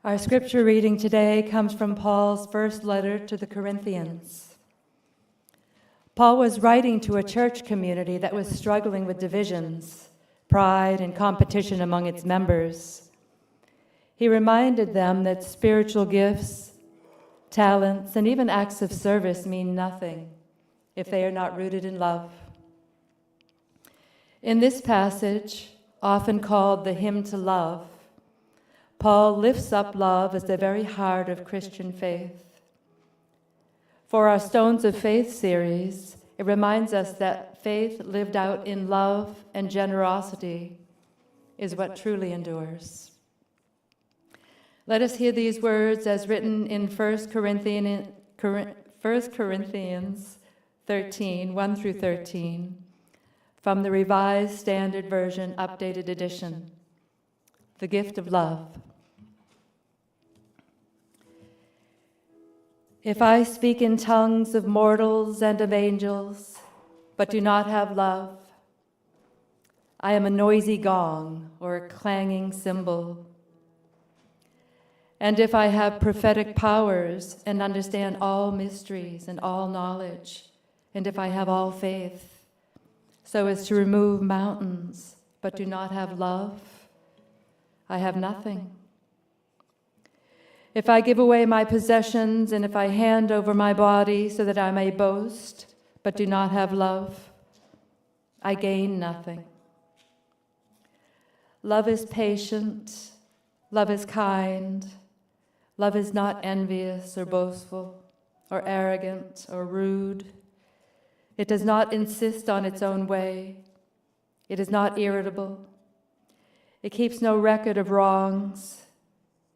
Our scripture reading today comes from Paul's first letter to the Corinthians. Paul was writing to a church community that was struggling with divisions, pride, and competition among its members. He reminded them that spiritual gifts, talents, and even acts of service mean nothing if they are not rooted in love. In this passage, often called the hymn to love, Paul lifts up love as the very heart of Christian faith. For our Stones of Faith series, it reminds us that faith lived out in love and generosity is what truly endures. Let us hear these words as written in 1 Corinthians 13, 1 through 13, from the Revised Standard Version, Updated Edition, the gift of love. If I speak in tongues of mortals and of angels, but do not have love, I am a noisy gong or a clanging cymbal. And if I have prophetic powers and understand all mysteries and all knowledge, and if I have all faith, so as to remove mountains, but do not have love, I have nothing. If I give away my possessions, and if I hand over my body so that I may boast, but do not have love, I gain nothing. Love is patient, love is kind, love is not envious or boastful or arrogant or rude. It does not insist on its own way. It is not irritable. It keeps no record of wrongs.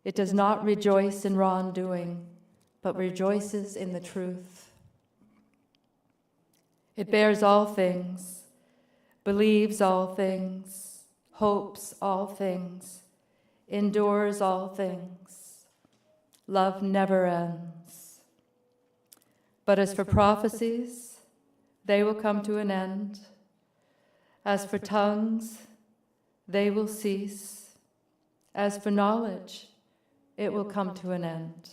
It does not rejoice in wrongdoing, but rejoices in the truth. It bears all things, believes all things, hopes all things, endures all things. Love never ends. But as for prophecies, they will come to an end. As for tongues, they will cease. As for knowledge, it will come to an end.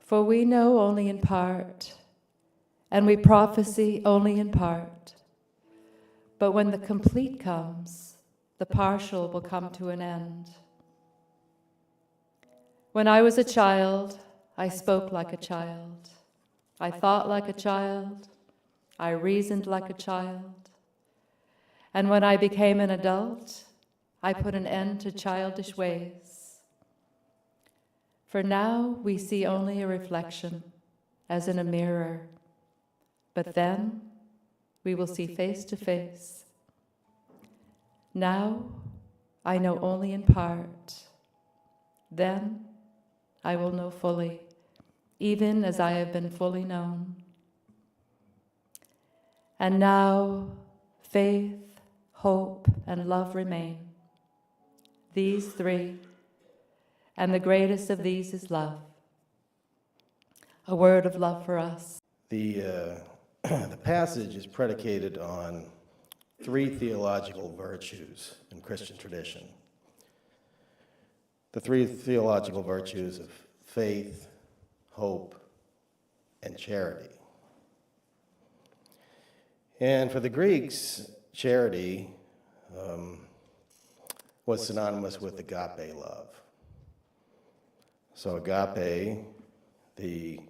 For we know only in part, and we prophesy only in part. But when the complete comes, the partial will come to an end. When I was a child, I spoke like a child. I thought like a child. I reasoned like a child. And when I became an adult, I put an end to childish ways. For now we see only a reflection, as in a mirror. But then we will see face to face. Now I know only in part. Then I will know fully, even as I have been fully known. And now faith, hope, and love remain. These three, and the greatest of these is love. A word of love for us. The passage is predicated on three theological virtues in Christian tradition. The three theological virtues of faith, hope, and charity. And for the Greeks, charity was synonymous with agape love. So agape, the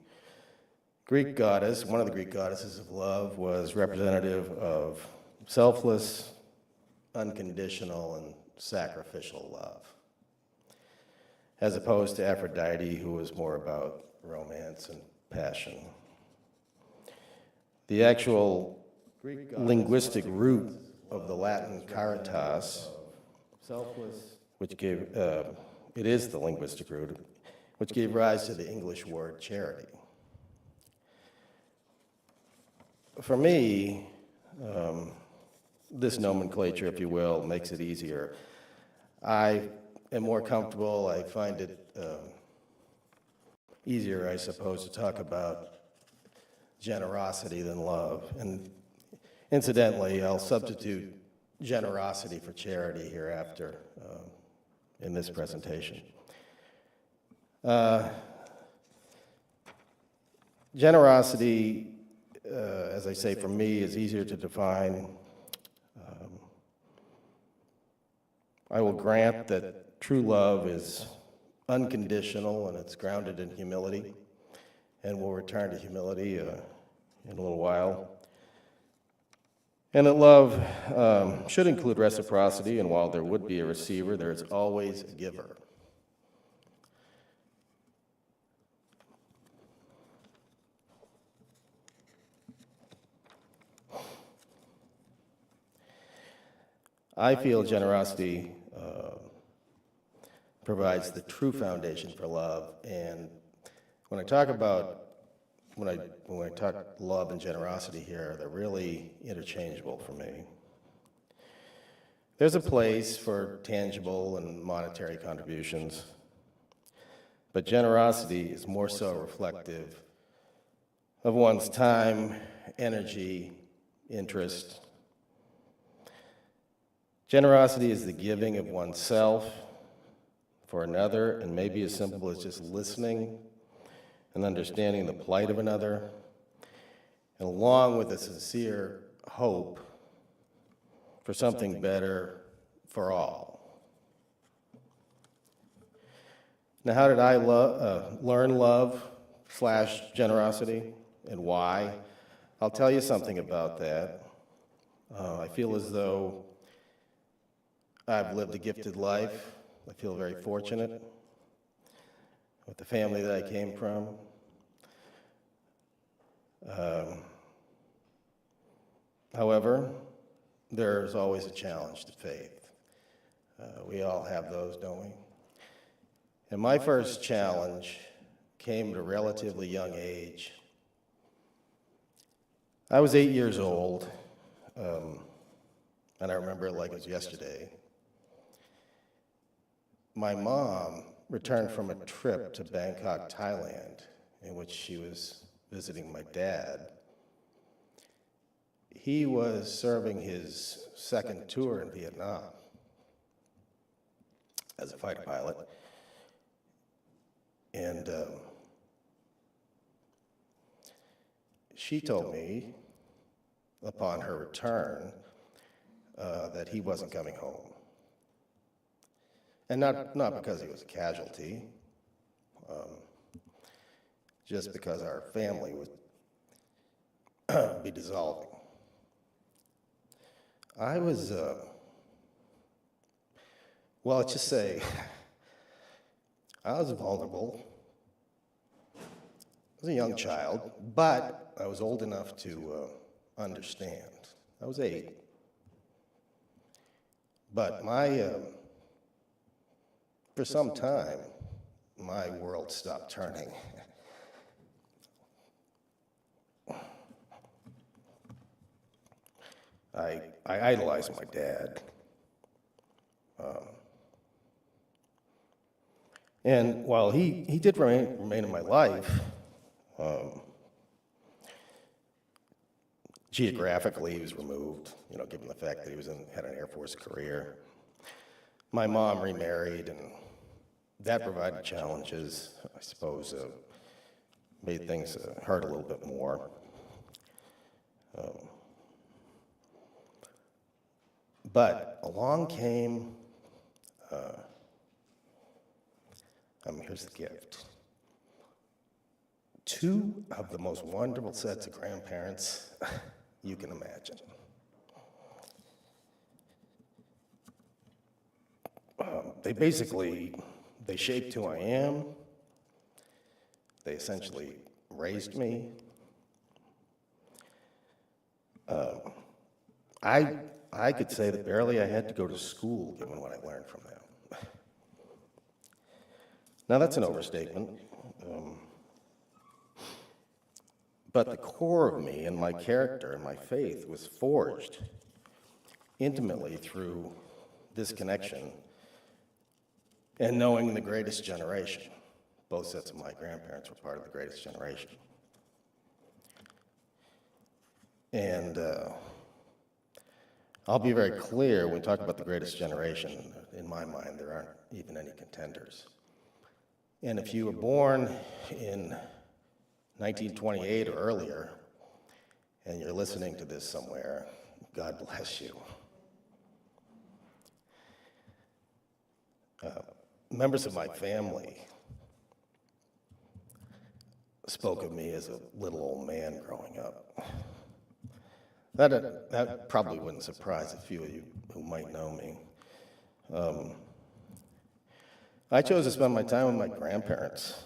Greek goddess, one of the Greek goddesses of love, was representative of selfless, unconditional, and sacrificial love, as opposed to Aphrodite, who was more about romance and passion. The actual linguistic root of the Latin caritas, which gave, it is the linguistic root, which gave rise to the English word charity. For me, this nomenclature, if you will, makes it easier. I am more comfortable, I find it easier, I suppose, to talk about generosity than love. And incidentally, I'll substitute generosity for charity hereafter in this presentation. Generosity, as I say, for me, is easier to define. I will grant that true love is unconditional and it's grounded in humility, and we'll return to humility in a little while. And that love should include reciprocity, and while there would be a receiver, there is always a giver. I feel generosity provides the true foundation for love, and when I talk love and generosity here, they're really interchangeable for me. There's a place for tangible and monetary contributions, but generosity is more so reflective of one's time, energy, interest. Generosity is the giving of oneself for another, and maybe as simple as just listening and understanding the plight of another, and along with a sincere hope for something better for all. Now, how did I learn love / generosity, and why? I'll tell you something about that. I feel as though I've lived a gifted life. I feel very fortunate with the family that I came from. However, there's always a challenge to faith. We all have those, don't we? And my first challenge came at a relatively young age. I was 8 years old, and I remember it like it was yesterday. My mom returned from a trip to Bangkok, Thailand, in which she was visiting my dad. He was serving his second tour in Vietnam as a fighter pilot. And she told me, upon her return, that he wasn't coming home. And not because he was a casualty, just because our family would be dissolving. I was, well, let's just say, I was vulnerable. I was a young child, but I was old enough to understand. I was 8. But for some time, my world stopped turning. I idolized my dad. And while he did remain in my life, geographically he was removed, given the fact that he had an Air Force career. My mom remarried, and that provided challenges, I suppose, made things hurt a little bit more. But along came, here's the gift. 2 of the most wonderful sets of grandparents you can imagine. They shaped who I am. They essentially raised me. I could say that barely I had to go to school given what I learned from them. Now that's an overstatement. But the core of me and my character and my faith was forged intimately through this connection and knowing the greatest generation. Both sets of my grandparents were part of the greatest generation. And I'll be very clear, when we talk about the greatest generation, in my mind, there aren't even any contenders. And if you were born in 1928 or earlier, and you're listening to this somewhere, God bless you. Members of my family spoke of me as a little old man growing up. That probably wouldn't surprise a few of you who might know me. I chose to spend my time with my grandparents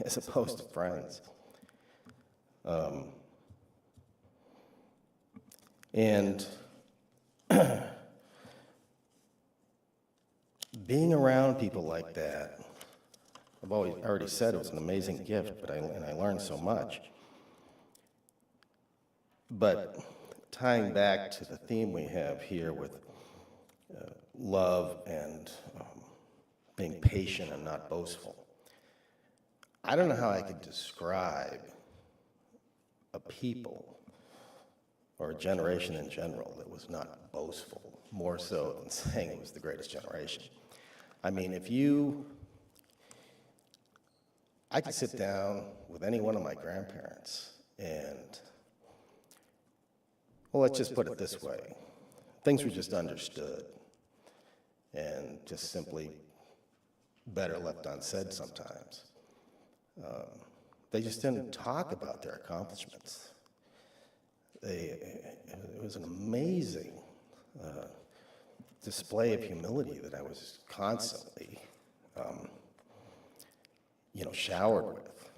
as opposed to friends. And being around people like that, I've already said it was an amazing gift, but I learned so much. But tying back to the theme we have here with love and being patient and not boastful, I don't know how I could describe a people or a generation in general that was not boastful, more so than saying it was the greatest generation. I mean, I could sit down with any one of my grandparents and, well, let's just put it this way. Things were just understood and just simply better left unsaid sometimes. They just didn't talk about their accomplishments. It was an amazing display of humility that I was constantly, showered with.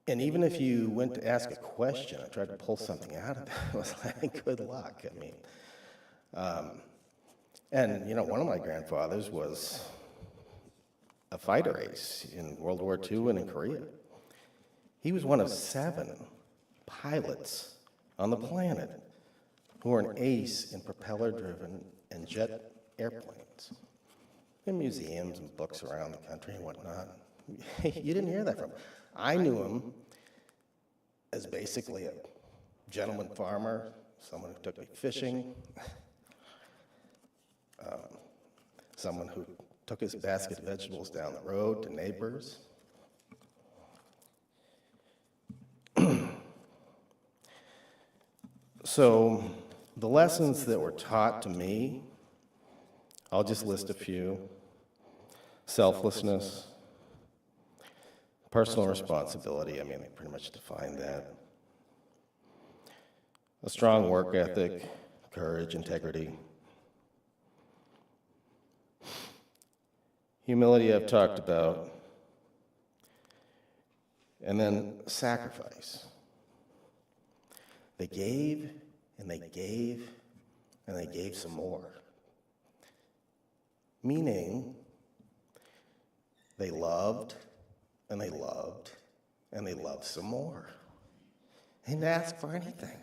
And even if you went to ask a question, I tried to pull something out of that. It was like, good luck. I mean, one of my grandfathers was a fighter ace in World War II and in Korea. He was one of 7 pilots on the planet who were an ace in propeller-driven and jet airplanes. In museums and books around the country and whatnot. You didn't hear that from him. I knew him as basically a gentleman farmer, someone who took me fishing, someone who took his basket of vegetables down the road to neighbors. So the lessons that were taught to me, I'll just list a few. Selflessness, personal responsibility, I mean, they pretty much define that. A strong work ethic, courage, integrity. Humility I've talked about. And then sacrifice. They gave, and they gave, and they gave some more. Meaning, they loved, and they loved, and they loved some more. They didn't ask for anything.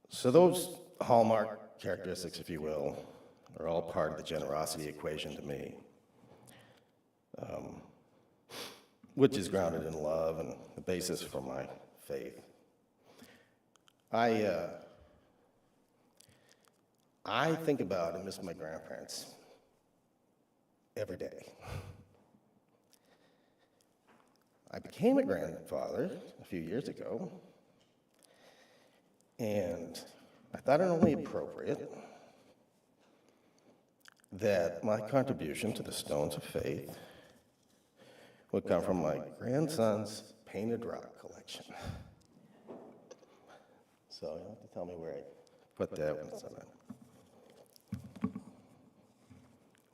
So those hallmark characteristics, if you will, are all part of the generosity equation to me, which is grounded in love and the basis for my faith. I think about and miss my grandparents every day. I became a grandfather a few years ago, and I thought it only appropriate that my contribution to the Stones of Faith would come from my grandson's painted rock collection. So you'll have to tell me where I put that when it's done.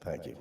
Thank you.